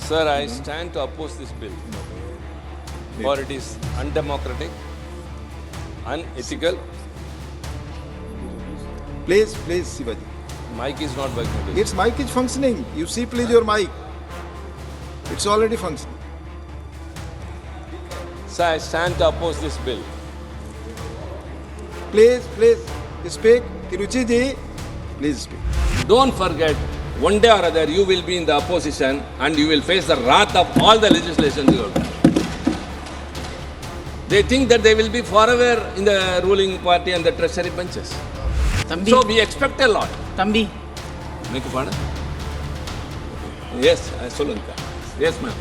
Sir, I stand to oppose this bill, for it is undemocratic, unethical. Please, Shivaji. Mic is not working. Its mic is functioning. You see, please, your mic. It's already functioning. Sir, I stand to oppose this bill. Please, speak. Tiruchi ji, please speak. Don't forget, one day or other you will be in the opposition and you will face the wrath of all the legislation you have done. They think that they will be forever in the ruling party and the treasury benches. Thambi. So we expect a lot. Thambi. Make fun? Yes, solunga. Yes, ma'am.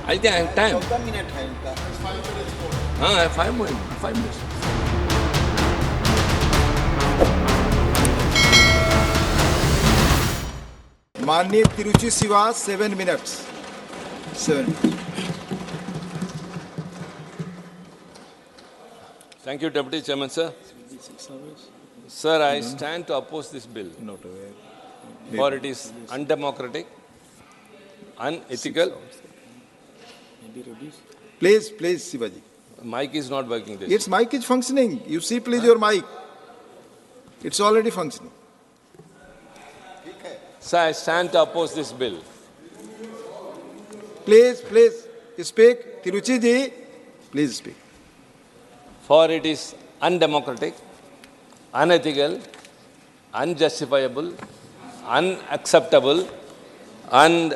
I think I have time. 14 minutes है इनका. I have 5 minutes. माननीय Tiruchi Shiva 7 minutes. 7 minutes. Thank you, Deputy Chairman, sir. Sir, I stand to oppose this bill, for it is undemocratic, unethical. Please, Shivaji. Mic is not working. This. Its mic is functioning. You see, please, your mic. It's already functioning. Sir, I stand to oppose this bill. Please, speak. Tiruchi ji, please speak. For it is undemocratic, unethical, unjustifiable, unacceptable, and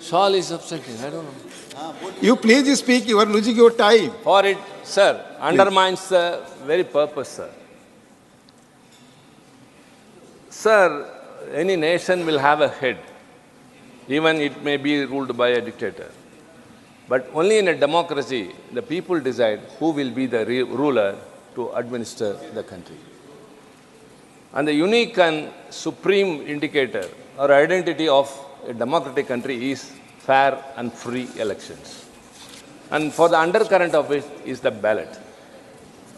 Shawl is obstructing. I don't know. You please speak. You are losing your time. For it, sir, undermines the very purpose, sir. Sir, any nation will have a head, even it may be ruled by a dictator. But only in a democracy, the people decide who will be the ruler to administer the country. And the unique and supreme indicator or identity of a democratic country is fair and free elections. And for the undercurrent of it is the ballot.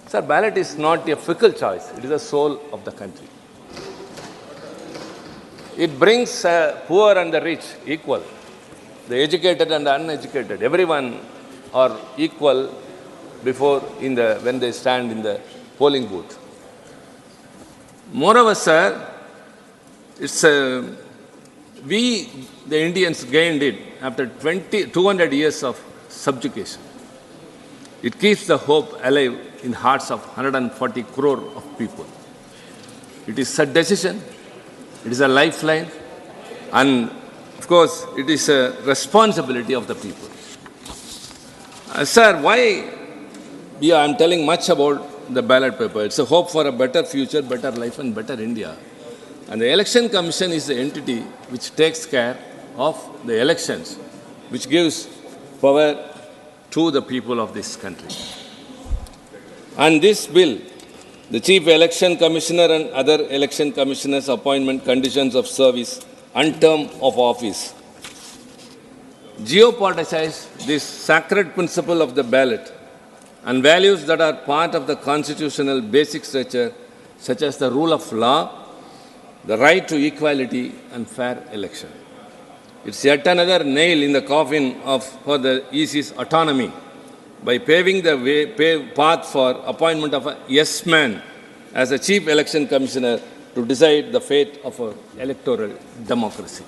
Sir, ballot is not a fickle choice. It is the soul of the country. It brings poor and the rich equal. The educated and the uneducated, everyone are equal before when they stand in the polling booth. Moreover, sir, we, the Indians, gained it after 200 years of subjugation. It keeps the hope alive in hearts of 140 crore of people. It is a decision, it is a lifeline, and of course, it is a responsibility of the people. Sir, why I am telling much about the ballot paper? It's a hope for a better future, better life, and better India. And the Election Commission is the entity which takes care of the elections, which gives power to the people of this country. And this bill, the Chief Election Commissioner and other Election Commissioners' appointment conditions of service and term of office, geopolitize this sacred principle of the ballot and values that are part of the constitutional basic structure, such as the rule of law, the right to equality and fair election. It's yet another nail in the coffin for the EC's autonomy by paving the path for appointment of a yes man as a Chief Election Commissioner to decide the fate of our electoral democracy.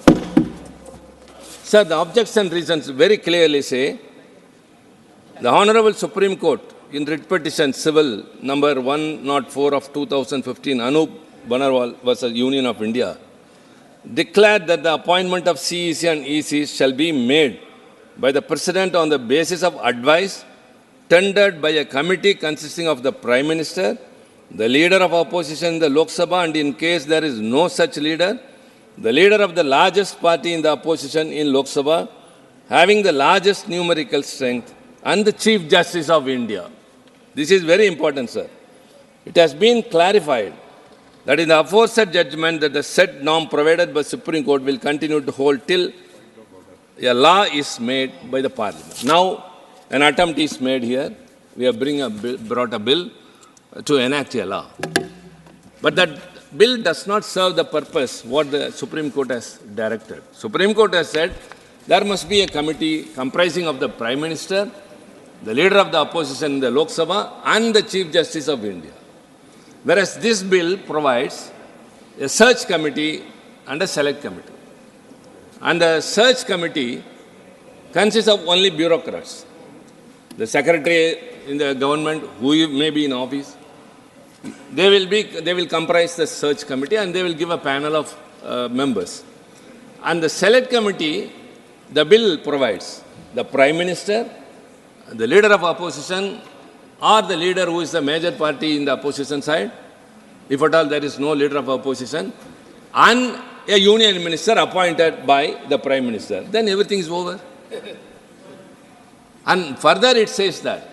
Sir, the objection reasons very clearly say, the Honorable Supreme Court in writ petition civil number 104 of 2015, Anup Banerwal versus Union of India, declared that the appointment of CEC and EC shall be made by the President on the basis of advice tendered by a committee consisting of the Prime Minister, the leader of opposition in the Lok Sabha, and in case there is no such leader, the leader of the largest party in the opposition in Lok Sabha, having the largest numerical strength, and the Chief Justice of India. This is very important, sir. It has been clarified that in the aforesaid judgment that the said norm provided by Supreme Court will continue to hold till a law is made by the Parliament. Now, an attempt is made here. We have brought a bill to enact a law. But that bill does not serve the purpose what the Supreme Court has directed. Supreme Court has said there must be a committee comprising of the Prime Minister, the leader of the opposition in the Lok Sabha, and the Chief Justice of India. Whereas this bill provides a search committee and a select committee. And the search committee consists of only bureaucrats. The secretary in the government, who may be in office, they will comprise the search committee and they will give a panel of members. And the select committee, the bill provides the Prime Minister, the leader of opposition, or the leader who is the major party in the opposition side, if at all there is no leader of opposition, and a union minister appointed by the Prime Minister. Then everything is over. And further it says that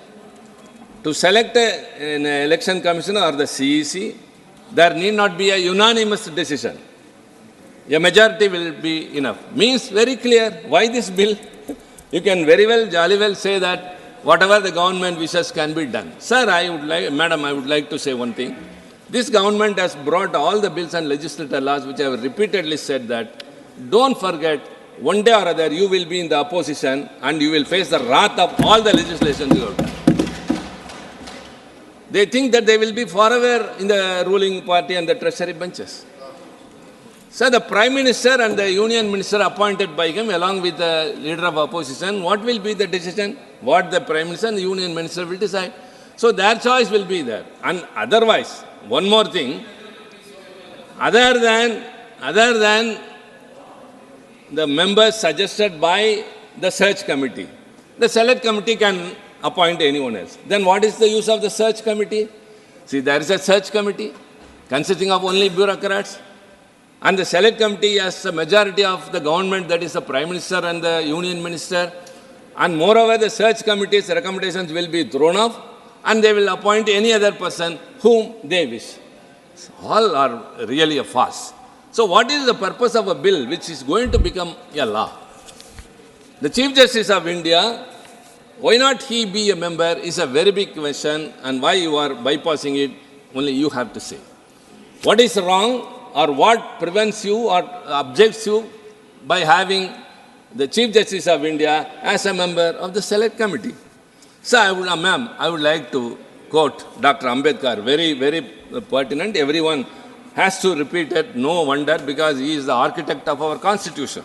to select an election commissioner or the CEC, there need not be a unanimous decision. A majority will be enough. Means very clear. Why this bill? You can very well, jolly well say that whatever the government wishes can be done. Sir, Madam, I would like to say one thing. This government has brought all the bills and legislative laws which I have repeatedly said that don't forget, one day or other you will be in the opposition and you will face the wrath of all the legislation you have done. They think that they will be forever in the ruling party and the treasury benches. So the Prime Minister and the Union Minister appointed by him along with the leader of opposition, what will be the decision? What the Prime Minister and the Union Minister will decide. So their choice will be there. And otherwise, one more thing, other than the members suggested by the search committee, the select committee can appoint anyone else. Then what is the use of the search committee? See, there is a search committee consisting of only bureaucrats, and the select committee has the majority of the government, that is the Prime Minister and the Union Minister. And moreover, the search committee's recommendations will be thrown off, and they will appoint any other person whom they wish. All are really a farce. So what is the purpose of a bill which is going to become a law? The Chief Justice of India, why not he be a member, is a very big question, and why you are bypassing it, only you have to say. What is wrong or what prevents you or objects you by having the Chief Justice of India as a member of the Select Committee? So, I would like to quote Dr. Ambedkar, very, very pertinent. Everyone has to repeat it, no wonder, because he is the architect of our Constitution.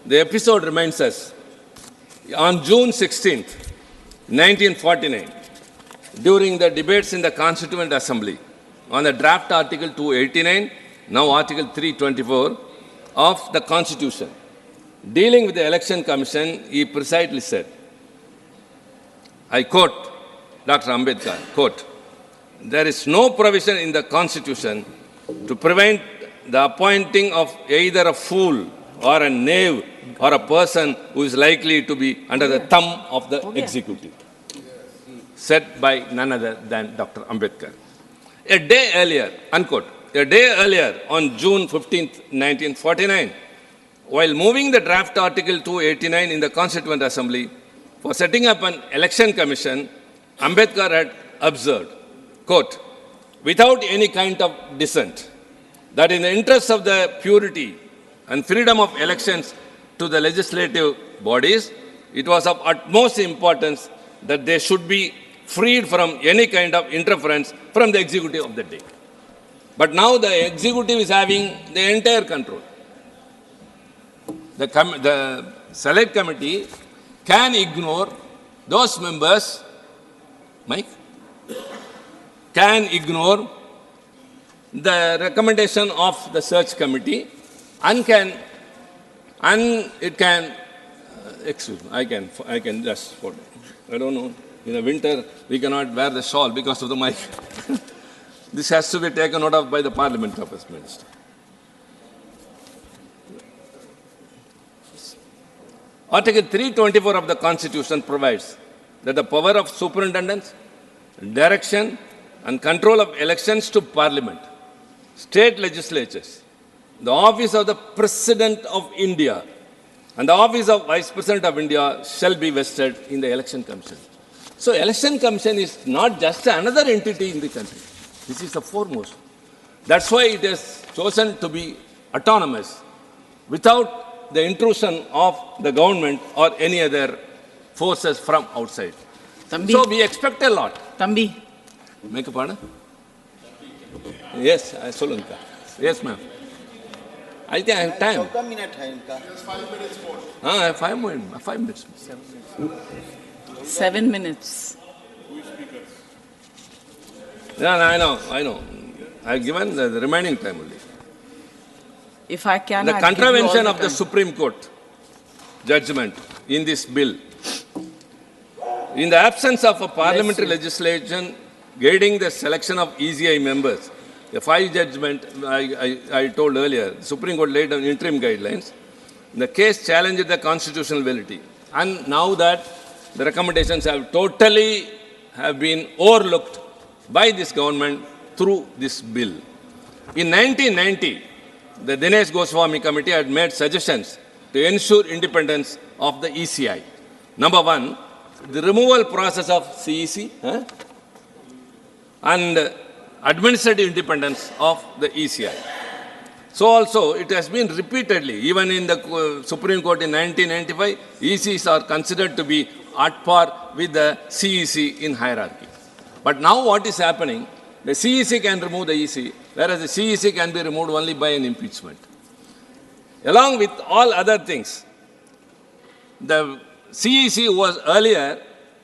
The episode reminds us, on June 16th, 1949, during the debates in the Constituent Assembly on the draft Article 289, now Article 324 of the Constitution, dealing with the Election Commission, he precisely said, I quote Dr. Ambedkar, quote, there is no provision in the Constitution to prevent the appointing of either a fool or a knave or a person who is likely to be under the thumb of the executive. Said by none other than Dr. Ambedkar. A day earlier, unquote, a day earlier on June 15th, 1949, while moving the draft Article 289 in the Constituent Assembly for setting up an election commission, Ambedkar had observed, quote, without any kind of dissent, that in the interest of the purity and freedom of elections to the legislative bodies, it was of utmost importance that they should be freed from any kind of interference from the executive of the day. But now the executive is having the entire control. The Select Committee can ignore those members, Mike, can ignore the recommendation of the search committee and it can, excuse me, I can just, I don't know, in the winter we cannot wear the shawl because of the mic. This has to be taken note of by the Parliament Office Minister. Article 324 of the Constitution provides that the power of superintendence, direction and control of elections to Parliament, state legislatures, the office of the President of India and the office of Vice President of India shall be vested in the Election Commission. So, Election Commission is not just another entity in the country. This is the foremost. That's why it is chosen to be autonomous, without the intrusion of the government or any other forces from outside. Thambi. So we expect a lot. Thambi, Make a pardon? Yes, solunga. Yes, ma'am. I think I have time. कितना minute है इनका? I have 5 minutes. 5 minutes. 7 minutes. Yeah, I know. I have given the remaining time only. If I can, The I'll give you all contravention of the time. Supreme Court judgment in this bill, in the absence of a parliamentary legislation guiding the selection of ECI members, the 5 judgment I told earlier, the Supreme Court laid down interim guidelines. The case challenged the constitutional validity, and now that the recommendations have been overlooked by this government through this bill. In 1990, the Dinesh Goswami Committee had made suggestions to ensure independence of the ECI. Number 1, the removal process of CEC and administrative independence of the ECI. So also it has been repeatedly, even in the Supreme Court in 1995, ECs are considered to be at par with the CEC in hierarchy. But now what is happening? The CEC can remove the EC, whereas the CEC can be removed only by an impeachment. Along with all other things, the CEC was earlier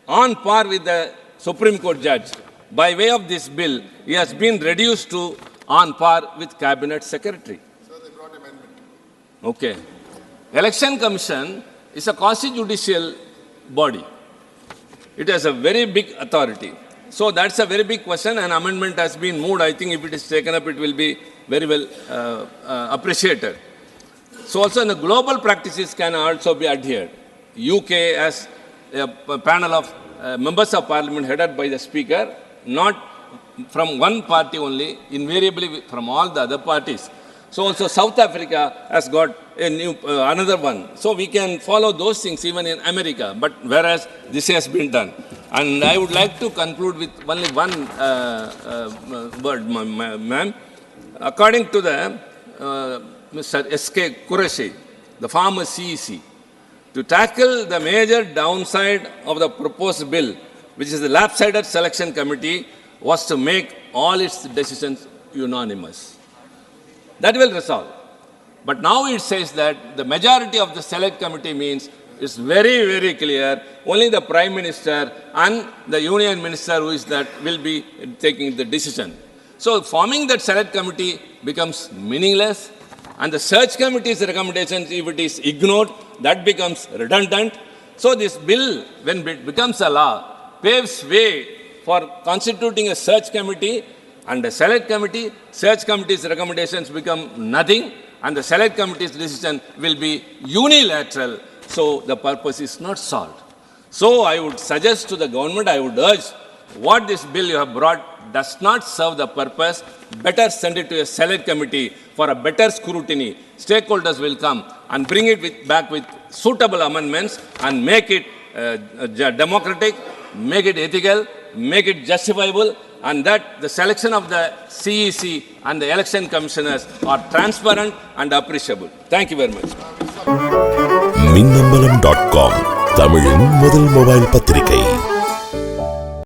on par with the Supreme Court judge. By way of this bill, he has been reduced to on par with Cabinet Secretary. So they brought amendment. Okay. Election Commission is a quasi-judicial body. It has a very big authority. So that's a very big question, and amendment has been moved. I think if it is taken up, it will be very well appreciated. So also the global practices can also be adhered. UK has a panel of members of parliament headed by the speaker, not from one party only, invariably from all the other parties. So also South Africa has got a new another one. So we can follow those things even in America, but whereas this has been done. And I would like to conclude with only one word, ma'am. According to the Mr. S.K. Qureshi, the former CEC, to tackle the major downside of the proposed bill, which is the lopsided selection committee, was to make all its decisions unanimous. That will resolve. But now it says that the majority of the select committee means it's very, very clear. Only the Prime Minister and the Union Minister who is that will be taking the decision. So forming that select committee becomes meaningless, and the search committee's recommendations, if it is ignored, that becomes redundant. So this bill, when it becomes a law, paves way for constituting a search committee and a select committee. Search committee's recommendations become nothing, and the select committee's decision will be unilateral. So the purpose is not solved. So I would suggest to the government, I would urge, what this bill you have brought does not serve the purpose. Better send it to a select committee for a better scrutiny. Stakeholders will come and bring it back with suitable amendments and make it democratic, make it ethical, make it justifiable, and that the selection of the CEC and the election commissioners are transparent and appreciable. Thank you very much. மின்னம்பலம்.com தமிழின் முதல் mobile பத்திரிகை.